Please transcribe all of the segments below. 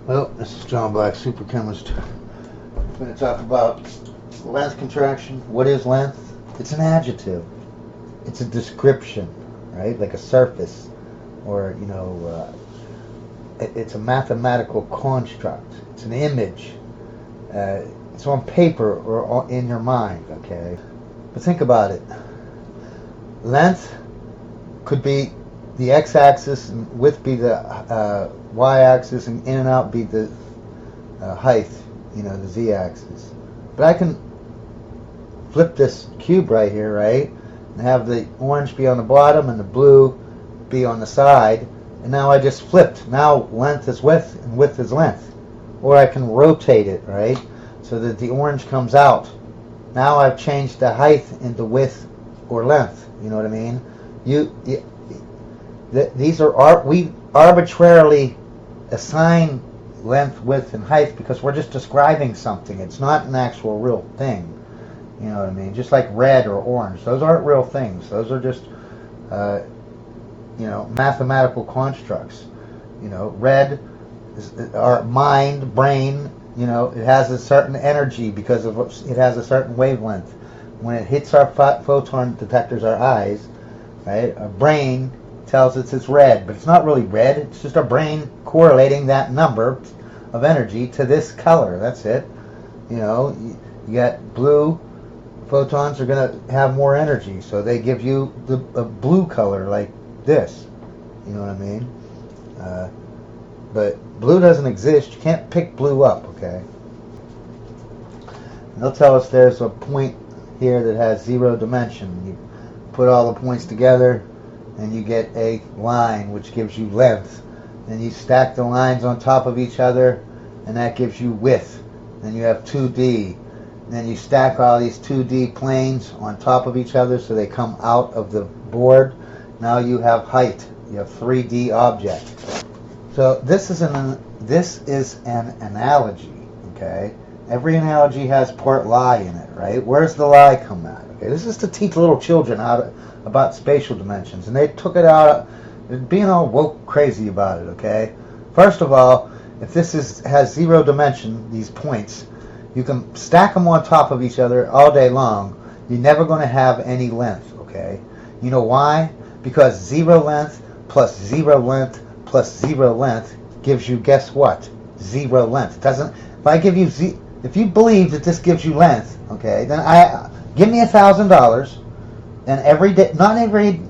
Well, this is John Black, super chemist. I'm going to talk about length contraction. What is length? It's an adjective. It's a description, right? Like a surface, or it's a mathematical construct. It's an image. It's on paper or in your mind. Okay, but think about it. Length could be the x-axis, and width be the y-axis, and in and out be the height, the z-axis. But I can flip this cube right here, right, and have the orange be on the bottom and the blue be on the side, and now I just flipped. Now length is width and width is length. Or I can rotate it, right, so that the orange comes out. Now I've changed the height into width or length. You know what I mean? We arbitrarily assign length, width, and height because we're just describing something. It's not an actual real thing. You know what I mean? Just like red or orange. Those aren't real things. Those are just, mathematical constructs. Red is our mind, brain. It has a certain energy because it has a certain wavelength. When it hits our photon detectors, our eyes, right, our brain tells us it's red, but it's not really red. It's just our brain correlating that number of energy to this color. That's it. You got blue photons are going to have more energy, so they give you a blue color like this. You know what I mean? But blue doesn't exist. You can't pick blue up, okay? And they'll tell us there's a point here that has 0 dimension. You put all the points together and you get a line which gives you length. Then you stack the lines on top of each other and that gives you width. Then you have 2D. Then you stack all these 2D planes on top of each other so they come out of the board. Now you have height. You have 3D object. So this is an analogy, okay? Every analogy has part lie in it, right? Where's the lie come at? Okay, this is to teach little children about spatial dimensions, and they took it out, being all woke crazy about it. Okay, first of all, if this has 0 dimension, these points, you can stack them on top of each other all day long. You're never going to have any length. Okay, you know why? Because 0 length plus 0 length plus 0 length gives you, guess what? 0 length. It doesn't. If I give you if you believe that this gives you length, okay, then give me $1,000, and every day, not every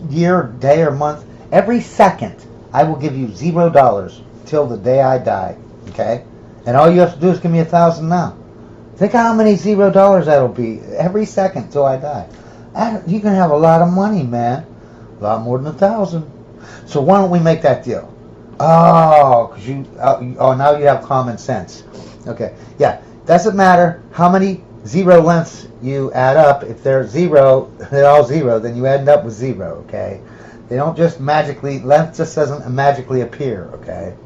year, day, or month, every second, I will give you $0 till the day I die, okay? And all you have to do is give me $1,000 now. Think how many $0 that'll be every second till I die. You can have a lot of money, man. A lot more than 1,000. So why don't we make that deal? Oh, now you have common sense. Okay, yeah. Doesn't matter how many 0 lengths you add up. If they're 0, they're all 0, then you end up with 0, okay? They don't just magically, length just doesn't magically appear, okay?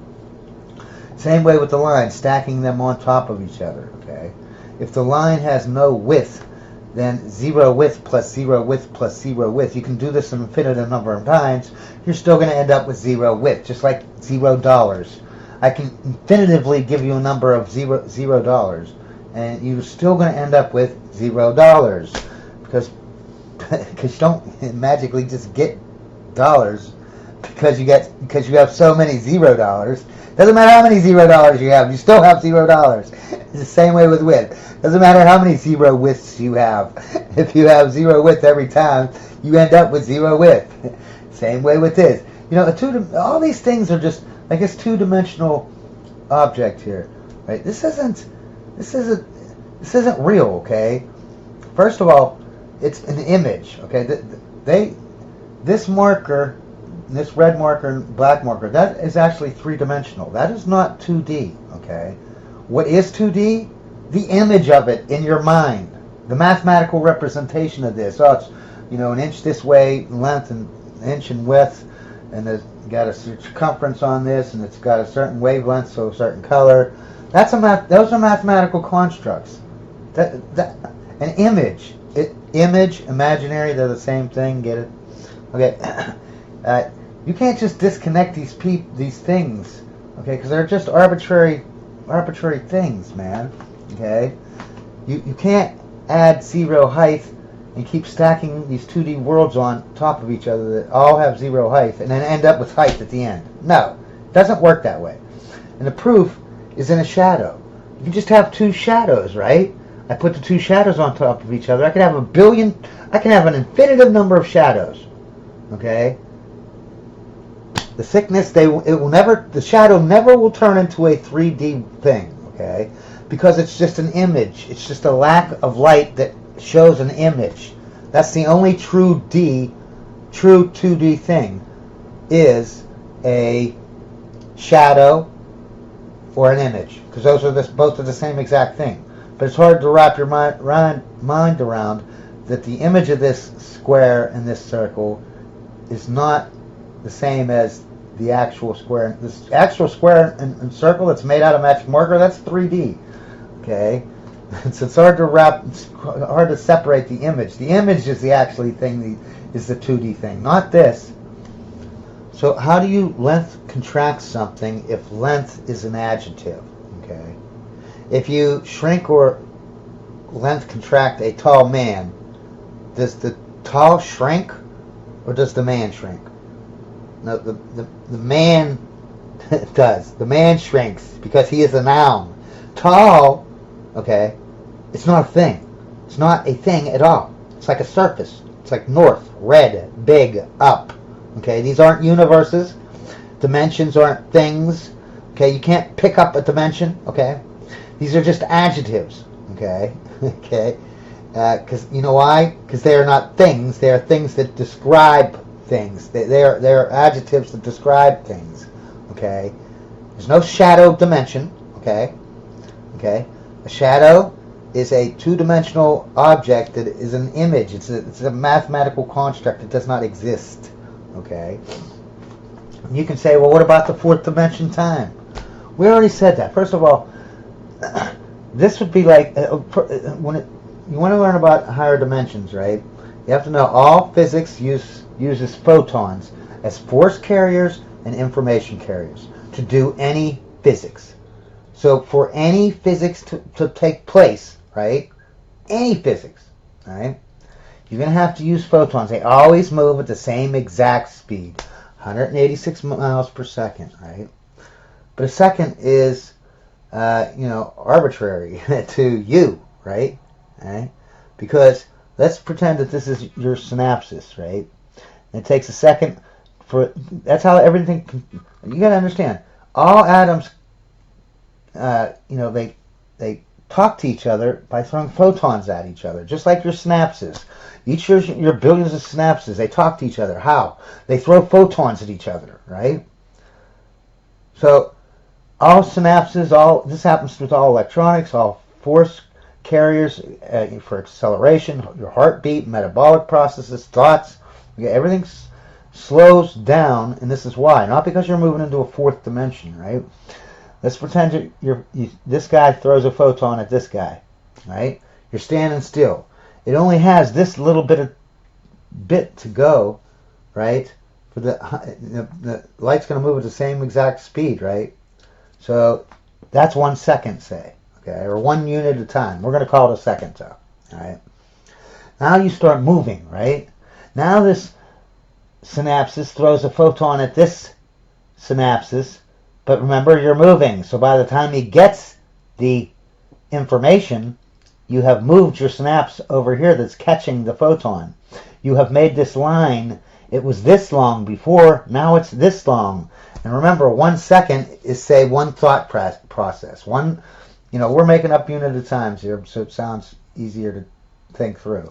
Same way with the lines, stacking them on top of each other, okay? If the line has no width, then 0 width plus 0 width plus 0 width. You can do this an infinite number of times. You're still going to end up with 0 width, just like $0. I can infinitively give you a number of $0, and you're still going to end up with $0 because you don't magically just get dollars because you have so many $0. Doesn't matter how many $0 you have, you still have $0. It's the same way with width. Doesn't matter how many 0 widths you have. If you have 0 width every time, you end up with 0 width. Same way with this. All these things are just like it's 2-dimensional object here, right? This isn't real, okay? First of all, it's an image, okay? This marker, this red marker and black marker, that is actually 3-dimensional. That is not 2D, okay? What is 2D? The image of it in your mind, the mathematical representation of this. Oh, it's an inch this way in length and an inch in width, and it's got a circumference on this, and it's got a certain wavelength, so a certain color. Those are mathematical constructs. An image, imaginary, they're the same thing. Get it? Okay. You can't just disconnect these things Okay, because they're just arbitrary things, man. Okay, you can't add 0 height and keep stacking these 2D worlds on top of each other that all have 0 height and then end up with height at the end. No, it doesn't work that way. And the proof is in a shadow. You can just have 2 shadows, right? I put the 2 shadows on top of each other. I can have I can have an infinitive number of shadows. Okay? The thickness, the shadow never will turn into a 3D thing, okay? Because it's just an image. It's just a lack of light that shows an image. That's the only true 2D thing, is a shadow or an image, because those are both are the same exact thing. But it's hard to wrap your mind around that the image of this square and this circle is not the same as the actual square. This actual square and circle that's made out of magic marker, that's 3D. Okay, so it's hard to separate the image. The image is the actually thing, is the 2D thing, not this. So how do you length contract something if length is an adjective? Okay, if you shrink or length contract a tall man, does the tall shrink or does the man shrink? No, the man does. The man shrinks because he is a noun. Tall, okay, it's not a thing. It's not a thing at all. It's like a surface. It's like north, red, big, up. Okay, these aren't universes. Dimensions aren't things. Okay, you can't pick up a dimension. Okay, these are just adjectives. Okay, okay, because you know why? Because they are not things. They are things that describe things. They are adjectives that describe things. Okay, there's no shadow dimension. Okay, okay, a shadow is a two-dimensional object that is an image. It's a mathematical construct. It does not exist. Okay. You can say, well, what about the fourth dimension, time? We already said that. First of all, this would be like when you want to learn about higher dimensions, right? You have to know all physics uses photons as force carriers and information carriers to do any physics. So for any physics to take place, right? Any physics, right? You're going to have to use photons. They always move at the same exact speed, 186 miles per second, right? But a second is, arbitrary to you, right? Right? Because let's pretend that this is your synapses, right? And it takes a second for, that's how everything, you got to understand, all atoms, they talk to each other by throwing photons at each other, just like your synapses. Each of your billions of synapses, they talk to each other. How? They throw photons at each other, right? So all synapses, this happens with all electronics, all force carriers for acceleration, your heartbeat, metabolic processes, thoughts. Everything slows down, and this is why. Not because you're moving into a fourth dimension, right? Let's pretend this guy throws a photon at this guy, right? You're standing still. It only has this little bit to go, right? For the light's going to move at the same exact speed, right? So that's 1 second, say, okay, or 1 unit at a time. We're going to call it a second, though. All right. Now you start moving, right? Now this synapses throws a photon at this synapses. But remember, you're moving. So by the time he gets the information, you have moved your synapse over here that's catching the photon. You have made this line. It was this long before. Now it's this long. And remember, 1 second is, say, one thought process. We're making up unit at times here, so it sounds easier to think through.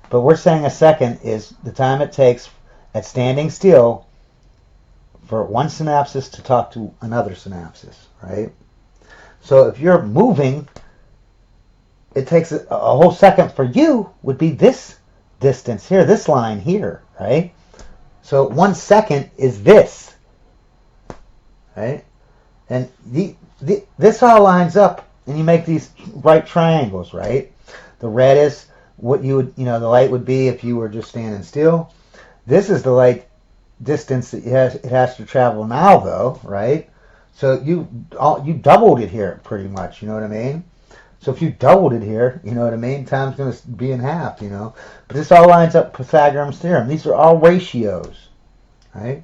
But we're saying a second is the time it takes at standing still for one synapses to talk to another synapses, right? So if you're moving, it takes a whole second for you would be this distance here, this line here, right? So 1 second is this, right? And this all lines up, and you make these right triangles, right? The red is what you would, the light would be if you were just standing still. This is the light distance that it has to travel now, though, right? So you doubled it here pretty much, you know what I mean? So if you doubled it here, you know what I mean, time's going to be in half, you know. But this all lines up Pythagorean's theorem. These are all ratios, right?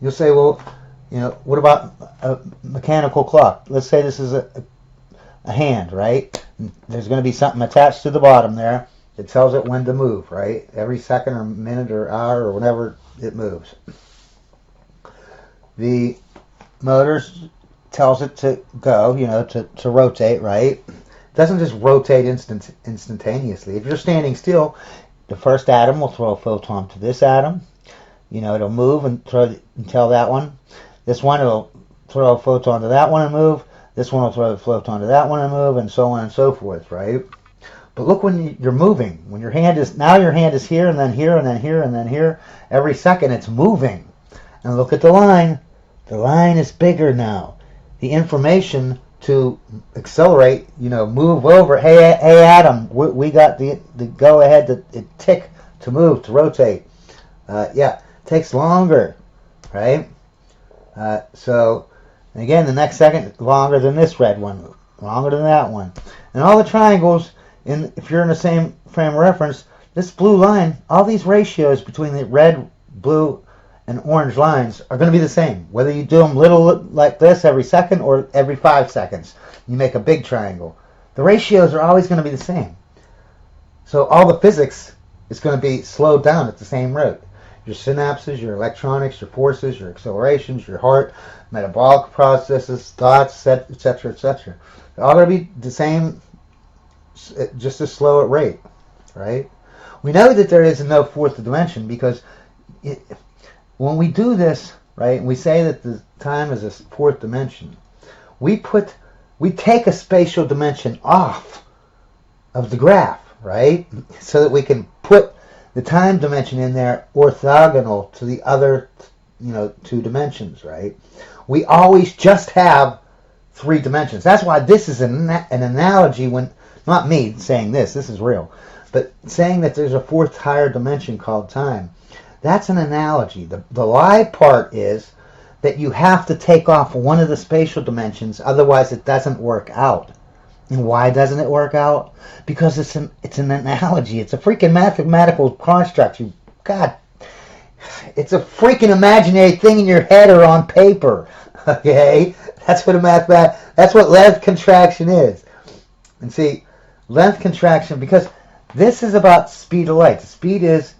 You'll say, well, you know, what about a mechanical clock? Let's say this is a hand, right? There's going to be something attached to the bottom there. It tells it when to move, right? Every second or minute or hour or whenever it moves. The motors tells it to go, you know, to rotate, right? It doesn't just rotate instantaneously. If you're standing still, the first atom will throw a photon to this atom. You know, it'll move and tell that one. This one, it'll throw a photon to that one and move. This one will throw a photon to that one and move, and so on and so forth, right? But look when you're moving. When your hand is here, and then here, and then here, and then here. Every second it's moving. And look at the line. The line is bigger now. The information to accelerate, you know, move over. Hey Adam, we got the go ahead to tick, to move, to rotate. Yeah, it takes longer, right? So again, the next second longer than this red one, longer than that one, and all the triangles. If you're in the same frame of reference, this blue line, all these ratios between the red, blue, and orange lines are going to be the same. Whether you do them little like this every second or every 5 seconds, you make a big triangle. The ratios are always going to be the same. So all the physics is going to be slowed down at the same rate. Your synapses, your electronics, your forces, your accelerations, your heart, metabolic processes, thoughts, etc., etc. They're all going to be the same, just as slow at rate, right? We know that there is no fourth dimension because when we do this, right, and we say that the time is a fourth dimension, we take a spatial dimension off of the graph, right, so that we can put the time dimension in there orthogonal to the other, you know, 2 dimensions, right? We always just have 3 dimensions. That's why this is an analogy when, not me saying this is real, but saying that there's a 4th higher dimension called time. That's an analogy. The lie part is that you have to take off one of the spatial dimensions, otherwise it doesn't work out. And why doesn't it work out? Because it's an analogy. It's a freaking mathematical construct. God, it's a freaking imaginary thing in your head or on paper. Okay, that's what that's what length contraction is. And see, length contraction, because this is about speed of light. The speed is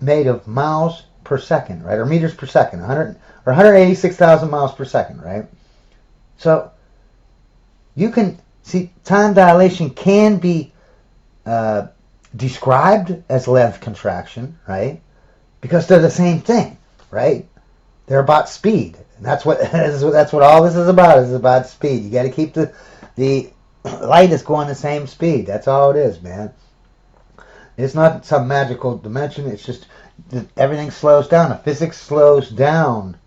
made of miles per second, right, or meters per second, 186,000 miles per second, right? So you can see time dilation can be described as length contraction, right? Because they're the same thing, right? They're about speed, and that's what all this is about. Is about speed. You got to keep the light is going the same speed. That's all it is, man. It's not some magical dimension. It's just that everything slows down. The physics slows down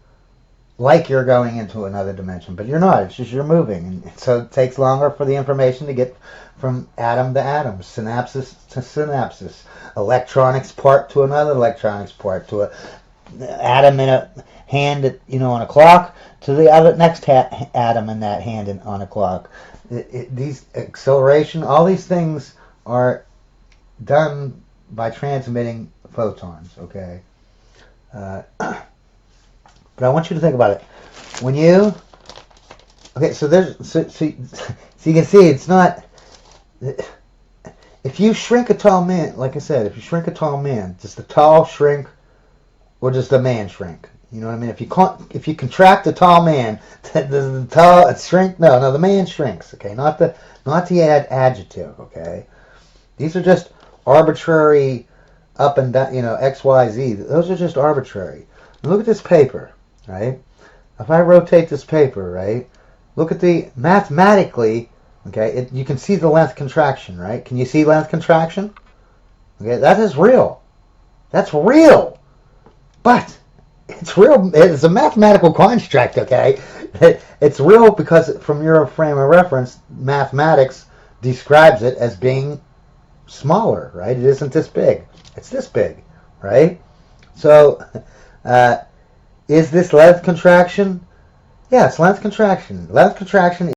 like you're going into another dimension, but you're not. It's just you're moving, and so it takes longer for the information to get from atom to atom, synapses to synapses, electronics part to another electronics part, to a atom in a hand, you know, on a clock, to the other next atom in that hand on a clock. These acceleration, all these things are done by transmitting photons, okay? But I want you to think about it. When you, okay, so you can see it's not, if you shrink a tall man, like I said, if you shrink a tall man, does the tall shrink or does the man shrink? You know what I mean? If you contract a tall man, does the tall shrink? No, the man shrinks, okay? Not the adjective, okay? These are just arbitrary up and down, you know, X, Y, Z. Those are just arbitrary. Look at this paper, right? If I rotate this paper, right, look at the, mathematically, okay, you can see the length contraction, right? Can you see length contraction? Okay, that is real. That's real. But it's real. It's a mathematical construct, okay? It's real because from your frame of reference, mathematics describes it as being smaller, right? It isn't this big. It's this big, right? So, is this length contraction? Yes, length contraction. Length contraction